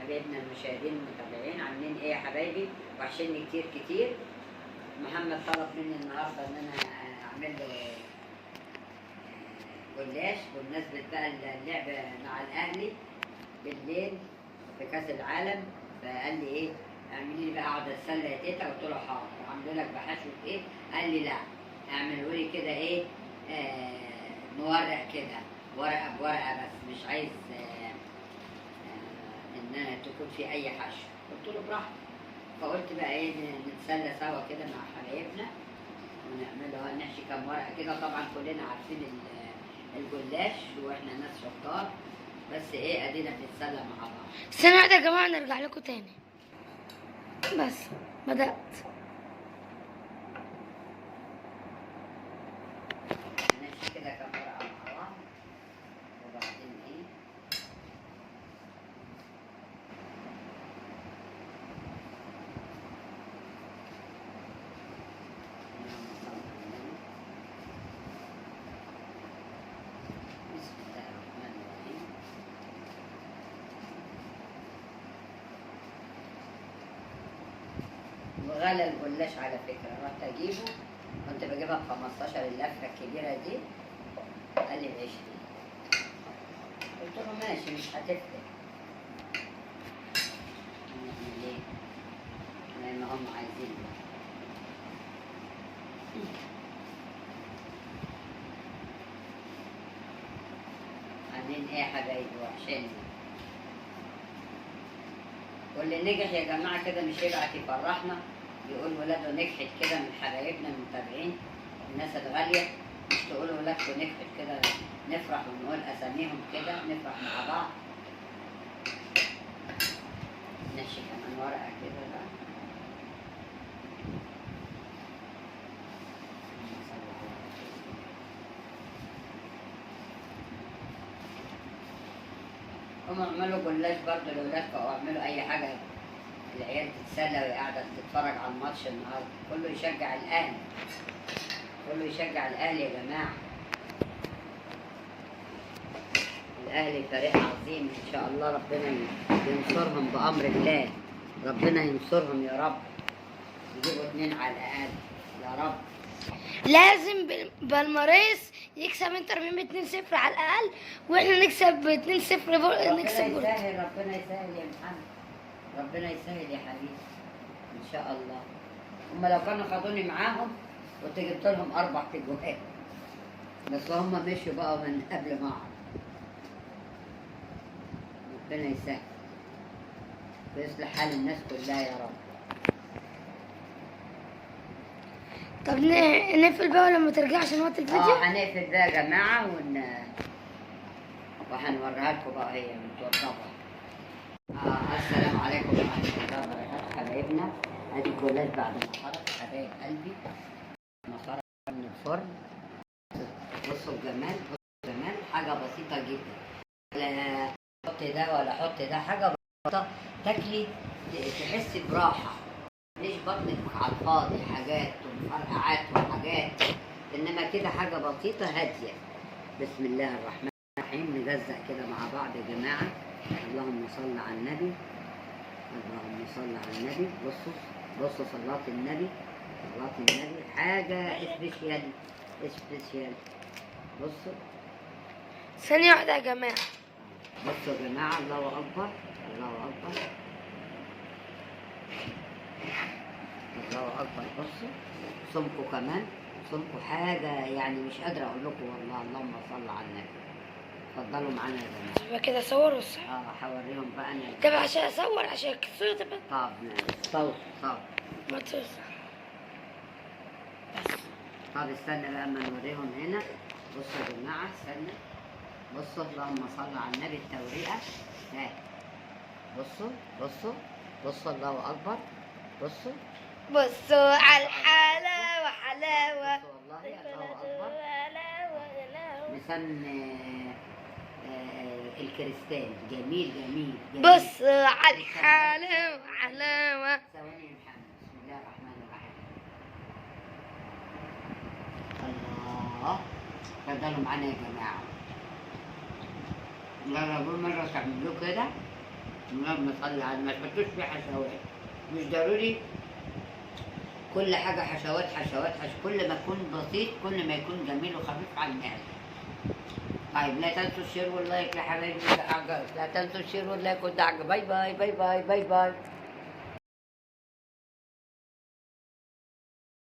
حبايبنا المشاهدين المتابعين، عاملين ايه يا حبايبي؟ وحشني كتير كتير. محمد طلب مني النهارده ان انا اعمل له جلاش بمناسبه بقى اللعب مع الاهلي بالليل في كاس العالم، فقال لي ايه اعملي لي بقى عقد السله يا تيتا، قلت له حاضر. عامله لك بحشوه ايه؟ قال لي لا اعمله لي كده ايه، مورق كده، ورقه بورقه بس، مش عايز ان تكون في اي حشو. قلت له براحتك. فقلت بقى ايه نتسلى سوا كده مع حبايبنا ونعملها، نحشي كام ورقه كده. طبعا كلنا عارفين الجلاش واحنا ناس شطار، بس ايه ادينا بنتسلى مع بعض. استنوا واحدة يا جماعة نرجع لكم تاني. بس بدأت. نحشي كده كام ورقه مع بعض وبعدين ايه بسم الله الرحمن الرحيم. وغلى الجلاش على فكرة، رحت اجيبه كنت بجيبها ب 15 اللفة الكبيرة دي، قال لي ب20. قلت له ماشي مش هتفرق، نعمل ايه؟ زي ما هم عايزين. عاملين ايه يا حبايبي؟ وحشاني. واللي نجح يا جماعة كده مش يبعت يفرحنا يقول ولاده نجحت كده، من حبايبنا المتابعين الناس الغالية، مش تقول ولادكم نجحت كده، نفرح ونقول أساميهم كده، نفرح مع بعض. نحشي كمان ورقة كده بقى. هم اعملوا جلاش برضه لولادكم او اعملوا اي حاجة العيال تتسلى وهي قاعدة تتفرج على الماتش النهارده. كله يشجع الأهلي، كله يشجع الأهلي يا جماعة. الأهلي فريق عظيم إن شاء الله، ربنا ينصرهم بأمر الله، ربنا ينصرهم يا رب، يجيبوا 2 على الأقل يا رب. لازم بالماريس يكسب انتر ميامي 2-0 على الأقل، واحنا نكسب 2-0 ربنا نكسب بورتو. يسهل، ربنا يسهل يا محمد، ربنا يسهل يا حبيبي إن شاء الله. هما لو كانوا خدوني معاهم كنت جبت لهم 4 تجوال، بس هما مشوا بقى من قبل ما أعرف. ربنا يسهل ويصلح حال الناس كلها يا رب. طب نقفل بقى لما ترجع عشان وقت الفيديو. هنقفل بقى يا جماعة وهنوريها لكم بقى هي متوضبة. السلام عليكم ورحمة الله وبركاته حبايبنا. ادي الجلاش بعد ما خرج حبايب قلبي، ما خرج من الفرن. بصوا الجمال، بصوا الجمال، حاجة بسيطة جدا، لا حط ده ولا حط ده، حاجة بسيطة تاكلي تحسي براحة، ليش بطنك على الفاضي حاجات ومفرقعات وحاجات، انما كده حاجة بسيطة هادية. بسم الله الرحمن الرحيم. نجزأ كده مع بعض يا جماعة. اللهم صل على النبي، اللهم صل على النبي. بصوا بصوا صلاة النبي، صلاة النبي حاجة سبيشيال سبيشيال. بصوا ثانية واحدة يا جماعة. بصوا يا جماعة، الله أكبر الله أكبر الله أكبر. بصوا سمكوا كمان، سمكوا حاجة يعني مش قادرة أقول لكم والله. اللهم صل على النبي. اتفضلوا معانا يا جماعة. يبقى كده اصور وصح. هوريهم بقى أنا. طب عشان اصور عشان الصوت تبقى. طب صوت صوت. ما توصل. بس. طب استنى بقى اما نوريهم هنا. بصوا يا جماعة استنى، بصوا اللهم صل على النبي التوريقة. ها بصوا بصوا بصوا الله أكبر. بصوا بصوا على الحلاوة حلاوة. بصوا والله الله أكبر. لسان الكريستال جميل جميل جميل. بصوا على الحلاوة حلاوة. ثواني يا محمد. بسم الله الرحمن الرحيم. الله، اتفضلوا معانا يا جماعة. جربوا مرة تعملوه كده اللهم صل على ما تحطوش فيه حشوات. مش ضروري كل حاجة حشوات حشوات كل ما يكون بسيط كل ما يكون جميل وخفيف على المعدة. طيب لا تنسوا الشير واللايك يا حبايبي، لا تنسوا الشير واللايك والدعم. باي باي باي باي باي باي.